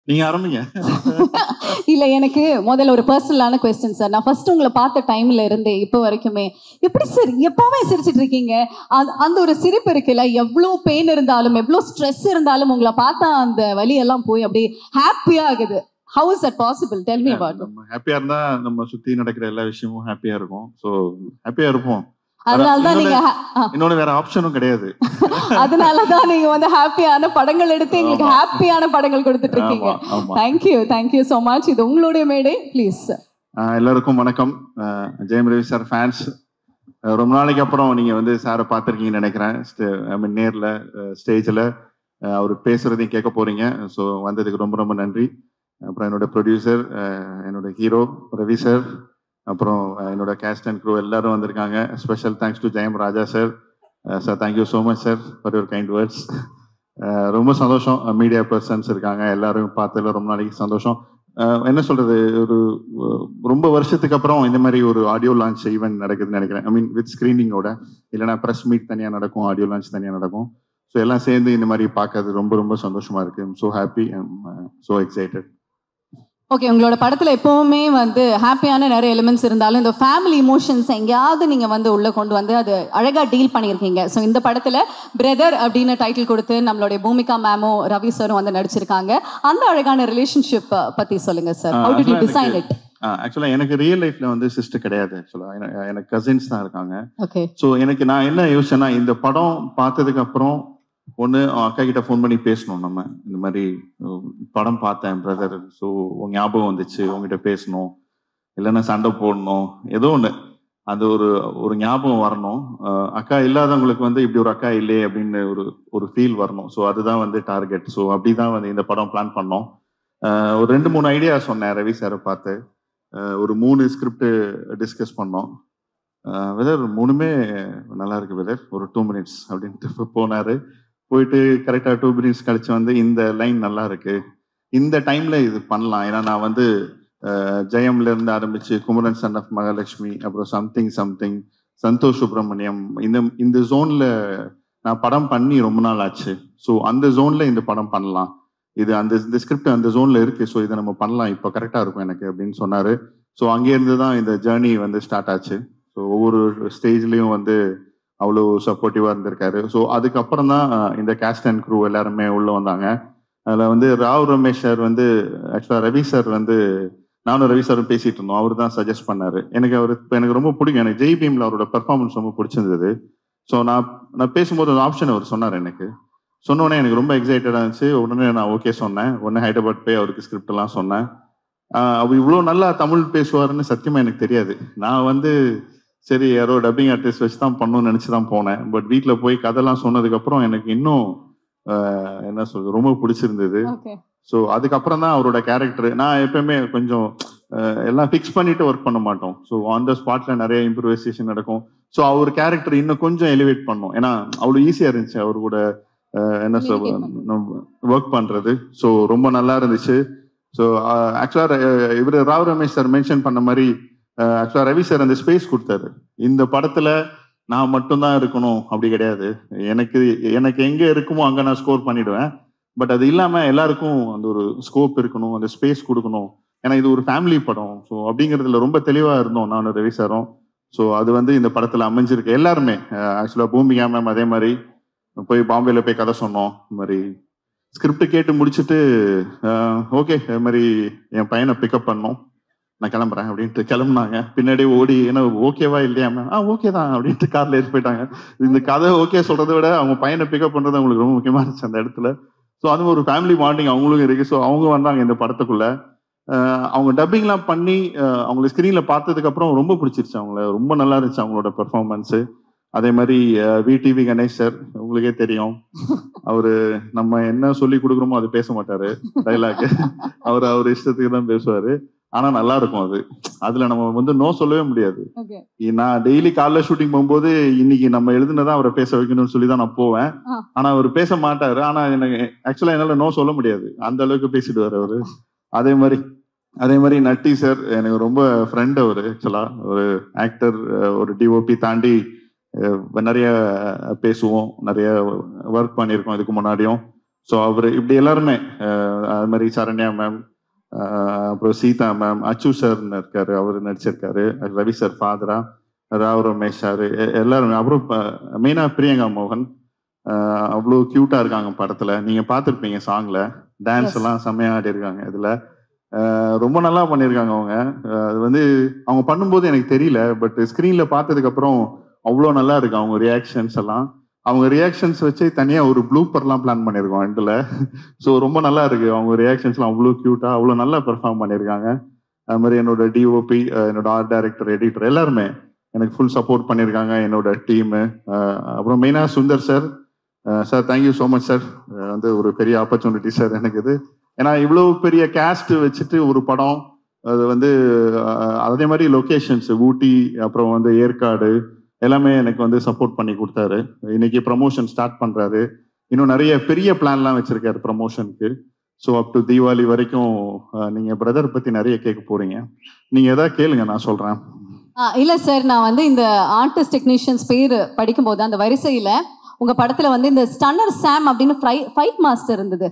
நீங்க ஆரம்பிங்க. இல்ல, எனக்கு முதல்ல ஒரு பர்சனலான கொஸ்டின் சார். நான் ஃபர்ஸ்ட் உங்களை பார்த்த டைம்ல இருந்தே இப்போ வரைக்குமே எப்படி சார் எப்பவுமே சிரிச்சிட்டு இருக்கீங்க? அந்த ஒரு சிரிப்பு இருக்குல்ல, எவ்வளோ பெயின் இருந்தாலும் எவ்வளோ ஸ்ட்ரெஸ் இருந்தாலும் உங்களை பார்த்தா அந்த வலி எல்லாம் போய் அப்படியே ஹாப்பியா ஆகுது. How is that possible? Tell me about it. நம்ம ஹாப்பியா இருந்தா நம்ம சுத்தி நடக்கிற எல்லா விஷயமும் ஹாப்பியா இருக்கும். ஸோ ஹாப்பியா இருப்போம். அதனாலதான் நீங்க இன்னொன்னு வேற ஆப்ஷனும் கிடையாது. அதனாலதான் நீங்க வந்து ஹாப்பியான படங்கள் எடுத்து எங்களுக்கு ஹாப்பியான படங்கள் கொடுத்துட்டு இருக்கீங்க. Thank you so much. இது உங்களுடைய மேடை, ப்ளீஸ். எல்லாருக்கும் வணக்கம். Jayam Ravi sir fans. ரொம்ப நாளைக்கு அப்புறம் நீங்க வந்து சாரை பார்த்துருக்கீங்கன்னு நினைக்கிறேன். நேர்ல ஸ்டேஜில் அவர் பேசுறதையும் கேட்க போறீங்க. ஸோ வந்ததுக்கு ரொம்ப ரொம்ப நன்றி. அப்புறம் என்னோட ப்ரொடியூசர், என்னோட ஹீரோ ரவி சார், அப்புறம் என்னோட கேஸ்ட் அண்ட் க்ரூ எல்லாரும் வந்திருக்காங்க. Special thanks to Jayam Raja sir. Sir thank you so much sir for your kind words. ரொம்ப சந்தோஷம். மீடியா பர்சன்ஸ் இருக்காங்க, எல்லாரும் பார்த்ததில் ரொம்ப நாளைக்கு சந்தோஷம். என்ன சொல்றது, ஒரு ரொம்ப வருஷத்துக்கு அப்புறம் இந்த மாதிரி ஒரு ஆடியோ லான்ச் ஈவென்ட் நடக்குதுன்னு நினைக்கிறேன். ஐ மீன் வித் ஸ்க்ரீனிங்கோட, இல்லைனா ப்ரெஸ் மீட் தனியாக நடக்கும், ஆடியோ லான்ச் தனியாக நடக்கும். ஸோ எல்லாம் சேர்ந்து இந்த மாதிரி பார்க்கறது ரொம்ப ரொம்ப சந்தோஷமா இருக்கு. I'm so happy, I'm so excited. Okay, உங்களோட படத்தில் எப்போவுமே வந்து ஹாப்பியான நிறைய எலிமெண்ட்ஸ் இருந்தாலும் இந்த ஃபேமிலி இமோஷன்ஸ் எங்கேயாவது நீங்கள் வந்து உள்ளே கொண்டு வந்து அது அழகாக டீல் பண்ணியிருக்கீங்க. ஸோ இந்த படத்தில் பிரதர் அப்படின்னு டைட்டில் கொடுத்து நம்மளுடைய பூமிகா மேமும் ரவி சாரும் வந்து நடிச்சிருக்காங்க. அந்த அழகான ரிலேஷன்ஷிப் பற்றி சொல்லுங்கள் sir. How did you design it? ஆக்சுவலாக எனக்கு ரியல் லைஃப்ல வந்து சிஸ்டர் கிடையாது. ஆக்சுவலாக எனக்கு கசின்ஸ் தான் இருக்காங்க. ஓகே. ஸோ எனக்கு நான் என்ன யோசிச்சேன்னா, இந்த படம் பார்த்ததுக்கு அப்புறம் ஒன்று அக்கா கிட்ட ஃபோன் பண்ணி பேசணும். நம்ம இந்த மாதிரி படம் பார்த்தேன் பிரதர், ஸோ உங்க ஞாபகம் வந்துச்சு, உங்ககிட்ட பேசணும், இல்லைன்னா சண்டை போடணும், ஏதோ ஒன்று அந்த ஒரு ஞாபகம் வரணும். அக்கா இல்லாதவங்களுக்கு வந்து இப்படி ஒரு அக்கா இல்லையே அப்படின்னு ஒரு ஃபீல் வரணும். ஸோ அதுதான் வந்து டார்கெட். ஸோ அப்படிதான் வந்து இந்த படம் பிளான் பண்ணோம். ஒரு 2-3 ஐடியா சொன்னேன் ரவி சாரை பார்த்து. ஒரு 3 ஸ்கிரிப்ட் டிஸ்கஸ் பண்ணோம். வெதர் 3மே நல்லா இருக்கு வெதர், ஒரு 2 minutes அப்படின்ட்டு போனாரு. போயிட்டு கரெக்டாக 2 minutes கழிச்சு வந்து இந்த லைன் நல்லா இருக்கு, இந்த டைம்ல இது பண்ணலாம். ஏன்னா நான் வந்து ஜெயம்ல இருந்து ஆரம்பிச்சு குமரன் சன் ஆஃப் மகாலட்சுமி, அப்புறம் சம்திங் சந்தோஷ் சுப்ரமணியம், இந்த ஜோன்ல நான் படம் பண்ணி ரொம்ப நாள் ஆச்சு. ஸோ அந்த ஜோன்ல இந்த படம் பண்ணலாம், இது இந்த ஸ்கிரிப்ட் அந்த ஜோன்ல இருக்கு, ஸோ இதை நம்ம பண்ணலாம், இப்போ கரெக்டா இருக்கும் எனக்கு அப்படின்னு சொன்னாரு. ஸோ அங்கேருந்து தான் இந்த ஜேர்னி வந்து ஸ்டார்ட் ஆச்சு. ஸோ ஒவ்வொரு ஸ்டேஜ்லயும் வந்து அவ்வளோ சப்போர்ட்டிவா இருந்திருக்காரு. ஸோ அதுக்கப்புறம் தான் இந்த கேஸ்ட் அண்ட் க்ரூ எல்லாருமே உள்ள வந்தாங்க. அதில் வந்து ராவ் ரமேஷ் சார் வந்து ஆக்சுவலாக ரவி சார் வந்து நானும் ரவி சாரும் பேசிட்டு இருந்தோம். அவர் தான் சஜஸ்ட் பண்ணாரு. எனக்கு ரொம்ப பிடிக்கும். எனக்கு ஜெய் பீம்ல அவரோட பெர்ஃபார்மன்ஸ் ரொம்ப பிடிச்சிருந்தது. ஸோ நான் பேசும்போது ஒரு ஆப்ஷன் அவர் சொன்னார். எனக்கு சொன்னோடனே எனக்கு ரொம்ப எக்ஸைட்டடாக இருந்துச்சு. உடனே நான் ஓகே சொன்னேன். உடனே ஹைதராபாத் போய் அவருக்கு ஸ்கிரிப்ட் எல்லாம் சொன்னேன். அவர் இவ்வளோ நல்லா தமிழ் பேசுவாருன்னு சத்தியமா எனக்கு தெரியாது. நான் வந்து சரி யாரோ டப்பிங் ஆர்டிஸ்ட் வச்சு தான் பண்ணணும்னு நினச்சி தான் போனேன். பட் வீட்டில் போய் கதைலாம் சொன்னதுக்கப்புறம் எனக்கு இன்னும் என்ன சொல்றது ரொம்ப பிடிச்சிருந்தது. ஸோ அதுக்கப்புறம் தான் அவரோட கேரக்டர், நான் எப்பயுமே கொஞ்சம் எல்லாம் ஃபிக்ஸ் பண்ணிட்டு ஒர்க் பண்ண மாட்டோம். ஸோ ஆன் த ஸ்பாட்ல நிறைய இம்ப்ரூவைசேஷன் நடக்கும். ஸோ அவர் கேரக்டர் இன்னும் கொஞ்சம் எலிவேட் பண்ணோம். ஏன்னா அவ்வளோ ஈஸியாக இருந்துச்சு அவர் கூட என்ன சொல்ற ஒர்க் பண்றது. ஸோ ரொம்ப நல்லா இருந்துச்சு. ஸோ ஆக்சுவலா இவர் ராவ் ரமேஷ் சார் மென்ஷன் பண்ண மாதிரி ஆக்சுவலா ரவி சார் அந்த ஸ்பேஸ் கொடுத்தாரு. இந்த படத்துல நான் மட்டும்தான் இருக்கணும் அப்படி கிடையாது, எனக்கு எங்க இருக்குமோ அங்க நான் ஸ்கோர் பண்ணிடுவேன். பட் அது இல்லாம எல்லாருக்கும் அந்த ஒரு ஸ்கோப் இருக்கணும், அந்த ஸ்பேஸ் கொடுக்கணும். ஏன்னா இது ஒரு ஃபேமிலி படம். ஸோ அப்படிங்கிறதுல ரொம்ப தெளிவா இருந்தோம் நானும் ரவி சாரும். ஸோ அது வந்து இந்த படத்துல அமைஞ்சிருக்கு. எல்லாருமே ஆக்சுவலா பூமிகா மேம் அதே மாதிரி போய் பாம்பேல போய் கதை சொன்னோம். இந்த மாதிரி ஸ்கிரிப்ட் கேட்டு முடிச்சுட்டு ஓகே இது மாதிரி என் பையனை பிக்கப் பண்ணோம், நான் கிளம்புறேன் அப்படின்ட்டு கிளம்புனாங்க. பின்னாடி ஓடி ஏன்னா ஓகேவா இல்லையாம ஓகே தான் அப்படின்ட்டு கார்ல ஏறி போயிட்டாங்க. இந்த கதை ஓகே சொல்றதை விட அவங்க பையனை பிக்கப் பண்றது அவங்களுக்கு ரொம்ப முக்கியமா இருந்துச்சு அந்த இடத்துல. ஸோ அது ஒரு ஃபேமிலி பாண்டிங் அவங்களுக்கும் இருக்கு. ஸோ அவங்க வந்தாங்க இந்த படத்துக்குள்ள. அவங்க டப்பிங்லாம் பண்ணி அவங்களை ஸ்கிரீன்ல பார்த்ததுக்கு அப்புறம் ரொம்ப பிடிச்சிருச்சு. அவங்கள ரொம்ப நல்லா இருந்துச்சு அவங்களோட பெர்ஃபார்மன்ஸு. அதே மாதிரி விடிவி கணேஷ் சார் உங்களுக்கே தெரியும், அவரு நம்ம என்ன சொல்லி கொடுக்குறோமோ அது பேச மாட்டாரு டைலாக். அவர் இஷ்டத்துக்கு தான் பேசுவாரு. ஆனா நல்லா இருக்கும். அதுல நம்ம வந்து நோ சொல்லவே முடியாது. நான் டெய்லி காலைல ஷூட்டிங் போகும்போது இன்னைக்கு நம்ம எழுதுனதான் அவரை பேச வைக்கணும்னு சொல்லி தான் நான் போவேன். ஆனா அவர் பேச மாட்டாரு. ஆனா எனக்கு ஆக்சுவலா என்னால நோ சொல்ல முடியாது, அந்த அளவுக்கு பேசிடுவாரு அவரு. அதே மாதிரி நட்டி சார் எனக்கு ரொம்ப ஃப்ரெண்ட். அவரு ஆக்சுவலா ஒரு ஆக்டர், ஒரு டிஓபி தாண்டி நிறைய பேசுவோம், நிறைய ஒர்க் பண்ணியிருக்கோம் இதுக்கு முன்னாடியும். ஸோ அவர் இப்படி எல்லாருமே அது மாதிரி சரண்யா மேம், அப்புறம் சீதா மேம், அச்சு சார்னு இருக்காரு, அவர் நடிச்சிருக்காரு, ரவி சார் ஃபாதரா, ராவ் ரமேஷ் சார், எல்லாருமே. அப்புறம் மெயினாக பிரியங்கா மோகன் அவ்வளோ க்யூட்டாக இருக்காங்க படத்தில். நீங்கள் பார்த்துருப்பீங்க சாங்கில் டான்ஸ் எல்லாம் செம்மையாக ஆடி இருக்காங்க. இதில் ரொம்ப நல்லா பண்ணியிருக்காங்க அவங்க. அது வந்து அவங்க பண்ணும்போது எனக்கு தெரியல, பட் ஸ்க்ரீனில் பார்த்ததுக்கப்புறம் அவ்வளோ நல்லா இருக்கு அவங்க ரியாக்ஷன்ஸ் எல்லாம். அவங்க ரியாக்ஷன்ஸ் வச்சு தனியாக ஒரு ப்ளூப்பர்லாம் பிளான் பண்ணியிருக்கோம் எண்டில். ஸோ ரொம்ப நல்லா இருக்கு அவங்க ரியாக்ஷன்ஸ்லாம் அவ்வளோ க்யூட்டாக அவ்வளோ நல்லா பெர்ஃபார்ம் பண்ணியிருக்காங்க. அது மாதிரி என்னோட டிஓபி, என்னோட ஆர்ட் டைரக்டர், எடிட்டர் எல்லாருமே எனக்கு ஃபுல் சப்போர்ட் பண்ணியிருக்காங்க, என்னோட டீமு. அப்புறம் மெயினாக Sundar sir, sir thank you so much sir. வந்து ஒரு பெரிய ஆப்பர்ச்சுனிட்டி சார் எனக்கு இது. ஏன்னா இவ்வளோ பெரிய கேஸ்ட் வச்சுட்டு ஒரு படம், அது வந்து அதே மாதிரி லொக்கேஷன்ஸ் ஊட்டி, அப்புறம் வந்து ஏற்காடு எல்லாமே எனக்கு வந்து சப்போர்ட் பண்ணி கொடுத்தாரு. இன்னைக்கு ப்ரமோஷன் ஸ்டார்ட் பண்ணுறாரு. இன்னும் நிறைய பெரிய பிளான்லாம் வச்சிருக்காரு ப்ரமோஷனுக்கு. ஸோ அப் டு தீபாவளி வரைக்கும் நீங்கள் பிரதர் பற்றி நிறைய கேட்க போறீங்க. நீங்கள் எதாவது கேளுங்க, நான் சொல்கிறேன். இல்லை சார், நான் வந்து இந்த ஆர்டிஸ்ட் டெக்னீஷியன்ஸ் பேர் படிக்கும்போது அந்த வரிசையில் உங்க படத்துல வந்து இந்த ஸ்டன்னர் சாம் அப்படின்னு ஃபைட் மாஸ்டர் இருந்தது.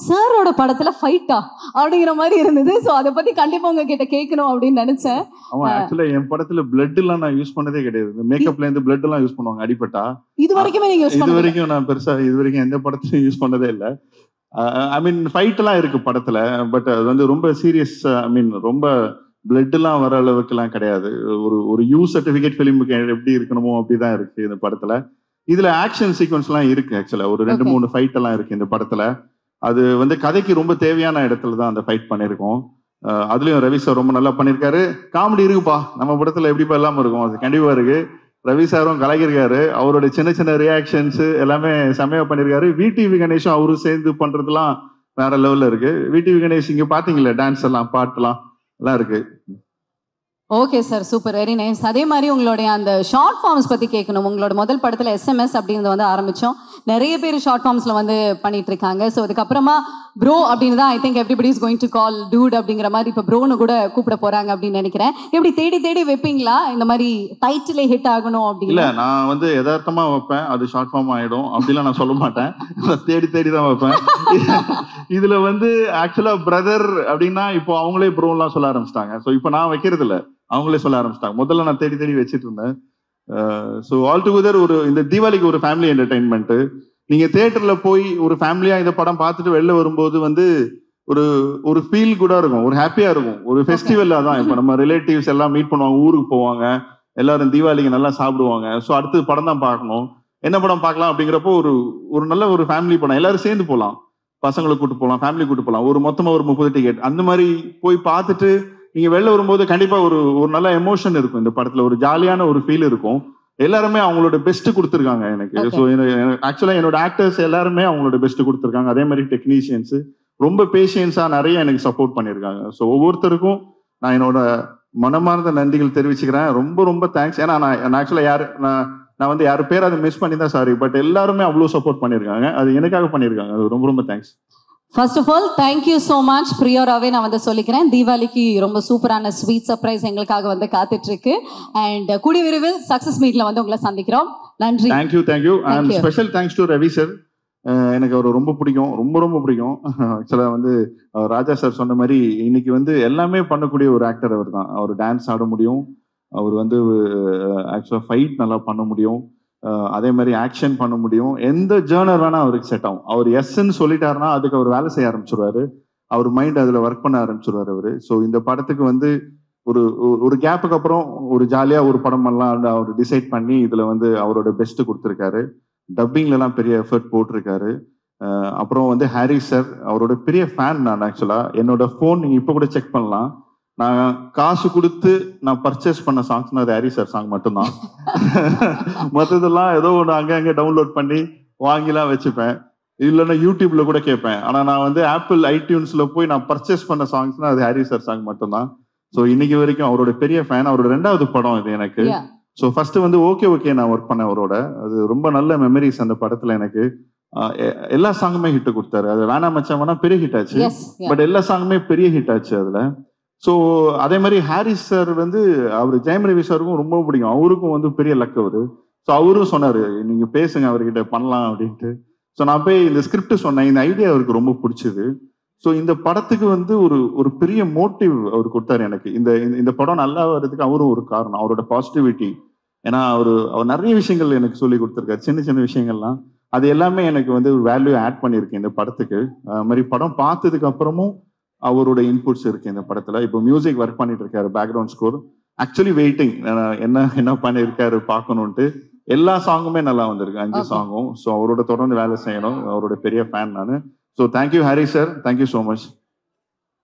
சாரோட படத்துல ஃபைட்டா அப்படிங்கிற மாதிரி இருந்தது. ஸோ அதை பத்தி கண்டிப்பா உங்ககிட்ட கேட்கணும் அப்படின்னு நினைச்சேன். ஆக்சுவலா என் படத்துல பிளட் எல்லாம் நான் யூஸ் பண்ணதே கிடையாது. மேக்கப்ல இருந்து பிளட் எல்லாம் யூஸ் பண்ணுவாங்க அடிபட்டா. இது வரைக்குமே நீங்க இது வரைக்கும் நான் பெருசா இது வரைக்கும் எந்த படத்துலயும் யூஸ் பண்ணதே இல்லை. ஐ மீன் ஃபைட் எல்லாம் இருக்கு படத்துல, பட் அது வந்து ரொம்ப சீரியஸ், ஐ மீன் ரொம்ப பிளட் எல்லாம் வர அளவுக்கு எல்லாம் கிடையாது. ஒரு யூ சர்டிபிகேட் பிலிமுக்கு எப்படி இருக்கணுமோ அப்படிதான் இருக்கு இந்த படத்துல. இதுல ஆக்ஷன் சீக்வன்ஸ் எல்லாம் இருக்கு. ஆக்சுவலா ஒரு 2-3 ஃபைட் எல்லாம் இருக்கு இந்த படத்துல. அது வந்து கதைக்கு ரொம்ப தேவையான இடத்துல தான் அந்த ஃபைட் பண்ணிருக்கோம். அதுலயும் ரவி சார் ரொம்ப நல்லா பண்ணிருக்காரு. காமெடி இருக்குப்பா நம்ம படத்துல, எப்படிப்பா இல்லாம இருக்கும், அது கண்டிப்பா இருக்கு. ரவி சாரும் கலகிருக்காரு. அவருடைய சின்ன சின்ன ரியாக்ஷன்ஸ் எல்லாமே செம்மையா பண்ணிருக்காரு. விடிவி கணேஷும் அவரும் சேர்ந்து பண்றதுலாம் வேற லெவல்ல இருக்கு. விடிவி கணேஷ் இங்க பாத்தீங்களா, டான்ஸ் எல்லாம் பாட்டுலாம் எல்லாம் இருக்கு. Okay sir, super, very nice. அதே மாதிரி உங்களுடைய அந்த ஷார்ட் ஃபார்ம்ஸ் பற்றி கேட்கணும். உங்களோட முதல் படத்தில் SMS அப்படிங்கிறத வந்து ஆரம்பித்தோம். நிறைய பேர் ஷார்ட் ஃபார்ம்ஸில் வந்து பண்ணிட்டு இருக்காங்க. ஸோ அதுக்கப்புறமா ப்ரோ அப்படின்னு தான் I think everybody is going to call dude அப்படிங்கிற மாதிரி இப்போ ப்ரோன்னு கூட கூப்பிட போகிறாங்க அப்படின்னு நினைக்கிறேன். எப்படி தேடி தேடி வைப்பீங்களா இந்த மாதிரி டைட்டிலே ஹிட் ஆகணும் அப்படின்னு? இல்லை, நான் வந்து யதார்த்தமாக வைப்பேன், அது ஷார்ட் ஃபார்ம் ஆகிடும் அப்படிலாம் நான் சொல்ல மாட்டேன். தேடி தேடி தான் வைப்பேன். இதில் வந்து ஆக்சுவலாக பிரதர் அப்படின்னா இப்போ அவங்களே ப்ரோலாம் சொல்ல ஆரம்பிச்சிட்டாங்க. ஸோ இப்போ நான் வைக்கிறது இல்லை, அவங்களே சொல்ல ஆரம்பிச்சிட்டாங்க. முதல்ல நான் தேடி தேடி வச்சுட்டு இருந்தேன். ஸோ ஆல் டுகெதர் ஒரு இந்த தீபாவளிக்கு ஒரு ஃபேமிலி என்டர்டைன்மெண்ட். நீங்க தியேட்டர்ல போய் ஒரு ஃபேமிலியா இந்த படம் பார்த்துட்டு வெளில வரும்போது வந்து ஒரு ஃபீல் கூட இருக்கும், ஒரு ஹாப்பியா இருக்கும், ஒரு ஃபெஸ்டிவல் தான். இப்போ நம்ம ரிலேட்டிவ்ஸ் எல்லாம் மீட் பண்ணுவாங்க, ஊருக்கு போவாங்க, எல்லாரும் தீபாவளிக்கு நல்லா சாப்பிடுவாங்க. ஸோ அடுத்து படம் தான் பார்க்கணும், என்ன படம் பார்க்கலாம் அப்படிங்கிறப்போ ஒரு நல்ல ஒரு ஃபேமிலி படம், எல்லாரும் சேர்ந்து போகலாம், பசங்களை கூட்டு போகலாம், ஃபேமிலி கூட்டு போகலாம். மொத்தமா ஒரு 30 டிக்கெட் அந்த மாதிரி போய் பார்த்துட்டு நீங்க வெளில வரும்போது கண்டிப்பா ஒரு நல்ல எமோஷன் இருக்கும். இந்த படத்துல ஒரு ஜாலியான ஒரு ஃபீல் இருக்கும். எல்லாருமே அவங்களோட பெஸ்ட் கொடுத்துருக்காங்க எனக்கு. ஸோ ஆக்சுவலா என்னோட ஆக்டர்ஸ் எல்லாருமே அவங்களோட பெஸ்ட் கொடுத்துருக்காங்க. அதே மாதிரி டெக்னீஷியன்ஸ் ரொம்ப பேஷியன்ஸா நிறைய எனக்கு சப்போர்ட் பண்ணியிருக்காங்க. ஸோ ஒவ்வொருத்தருக்கும் நான் என்னோட மனமார்ந்த நன்றிகள் தெரிவிச்சுக்கிறேன். ரொம்ப ரொம்ப தேங்க்ஸ். ஏன்னா நான் ஆக்சுவலா நான் வந்து யாரு பேர் அதை மிஸ் பண்ணி தான் சாரி, பட் எல்லாருமே அவ்வளோ சப்போர்ட் பண்ணியிருக்காங்க. அது எனக்காக பண்ணியிருக்காங்க. அது ரொம்ப ரொம்ப thanks. First of all thank you so much. ப்ரியோராவே நான் வந்து சொல்லிக்கிறேன், தீபாவளிக்கு ரொம்ப சூப்பரான ஸ்வீட் சர்ப்ரைஸ் எங்களுக்காக வந்து காத்துட்டு இருக்கு. அண்ட் கூடிய விரைவில் சக்சஸ் மீட்ல வந்து உங்களை சந்திக்கிறோம். நன்றி. Thank you. And special thanks to Ravi sir. எனக்கு அவர் ரொம்ப பிடிக்கும், ரொம்ப ரொம்ப பிடிக்கும். ஆக்சுவலா வந்து ராஜா சார் சொன்ன மாதிரி இன்னைக்கு வந்து எல்லாமே பண்ணக்கூடிய ஒரு ஆக்டர் அவர் தான். அவர் டான்ஸ் ஆட முடியும், அவர் வந்து ஆக்சுவலா ஃபைட் நல்லா பண்ண முடியும், அதே மாதிரி ஆக்ஷன் பண்ண முடியும். எந்த ஜேர்னர் வேணா அவருக்கு செட் ஆகும். அவர் எஸ்ன்னு சொல்லிட்டாருன்னா அதுக்கு அவர் வேலை செய்ய ஆரம்பிச்சிருவாரு. அவர் மைண்ட் அதுல ஒர்க் பண்ண ஆரம்பிச்சிருவாரு அவரு. ஸோ இந்த படத்துக்கு வந்து ஒரு கேப்புக்கு அப்புறம் ஒரு ஜாலியா ஒரு படம் பண்ணலாம் அவர் டிசைட் பண்ணி இதுல வந்து அவரோட பெஸ்ட் கொடுத்துருக்காரு. டப்பிங்ல எல்லாம் பெரிய எஃபர்ட் போட்டிருக்காரு. அப்புறம் வந்து ஹாரி சார், அவரோட பெரிய ஃபேன் நான். ஆக்சுவலா என்னோட ஃபோன் நீங்க இப்ப கூட செக் பண்ணலாம், நான் காசு கொடுத்து நான் பர்ச்சேஸ் பண்ண சாங்ஸ்னா அது ஹாரி சார் சாங் மட்டும்தான். மற்றதெல்லாம் ஏதோ ஒன்று அங்கே டவுன்லோட் பண்ணி வாங்கிலாம் வச்சுப்பேன், இல்லைன்னா யூடியூப்ல கூட கேட்பேன். ஆனால் நான் வந்து ஆப்பிள் ஐடியூன்ஸ்ல போய் நான் பர்ச்சேஸ் பண்ண சாங்ஸ்னா அது ஹாரி சார் சாங் மட்டும்தான். ஸோ இன்னைக்கு வரைக்கும் அவரோட பெரிய ஃபேன். அவரோட 2வது படம் இது எனக்கு. ஸோ ஃபர்ஸ்ட் வந்து ஓகே நான் ஒர்க் பண்ணேன் அவரோட. அது ரொம்ப நல்ல மெமரிஸ் அந்த படத்துல எனக்கு. எல்லா சாங்குமே ஹிட் கொடுத்தாரு. அது வேணாம் மச்சான் வேணா பெரிய ஹிட் ஆச்சு, பட் எல்லா சாங்குமே பெரிய ஹிட் ஆச்சு அதுல. ஸோ அதே மாதிரி ஹாரிஸ் சார் வந்து அவர் ஜெயம் ரவி சாருக்கும் ரொம்ப பிடிக்கும். அவருக்கும் வந்து பெரிய லக் அவரு. ஸோ அவரும் சொன்னாரு நீங்க பேசுங்க அவர்கிட்ட பண்ணலாம் அப்படின்ட்டு. ஸோ நான் போய் இந்த ஸ்கிரிப்ட் சொன்னேன், இந்த ஐடியா அவருக்கு ரொம்ப பிடிச்சது. ஸோ இந்த படத்துக்கு வந்து ஒரு பெரிய மோட்டிவ் அவர் கொடுத்தாரு எனக்கு. இந்த படம் நல்லா வர்றதுக்கு அவரும் ஒரு காரணம், அவரோட பாசிட்டிவிட்டி. ஏன்னா அவர் நிறைய விஷயங்கள் எனக்கு சொல்லி கொடுத்துருக்காரு, சின்ன சின்ன விஷயங்கள்லாம். அது எல்லாமே எனக்கு வந்து ஒரு வேல்யூ ஆட் பண்ணியிருக்கு இந்த படத்துக்கு. அது மாதிரி படம் பார்த்ததுக்கு அப்புறமும் அவரோட இன்புட்ஸ் இருக்கு இந்த படத்துல. இப்போ மியூசிக் ஒர்க் பண்ணிட்டு இருக்காரு, பேக்ரவுண்ட் ஸ்கோர். ஆக்சுவலி வெயிட்டிங் என்ன பண்ணியிருக்காரு பார்க்கணுன்ட்டு. எல்லா சாங்குமே நல்லா வந்திருக்கு, 5 சாங்கும். ஸோ அவரோட தொடர்ந்து வேலை செய்யணும், அவரோட பெரிய ஃபேன் நான். So thank you Harry sir, thank you so much.